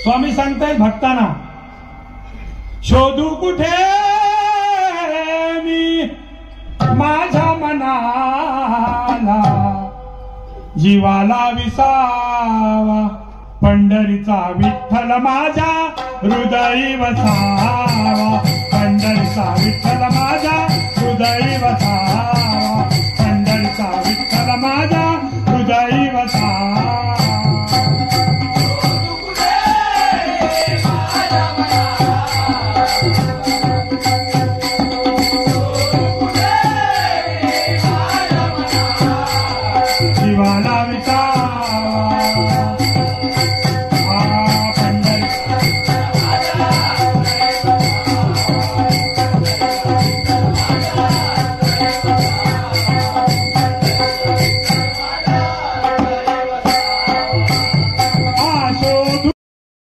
स्वामी सांगतायत भक्तांना, शोधू कुठे मी माझ्या मनाला, जीवाला विसावा पंढरीचा विठ्ठल माझ्या हृदयी वसावा, पंढरीचा विठ्ठल माझ्या हृदयी वसावा, पंढरीचा विठ्ठल माझ्या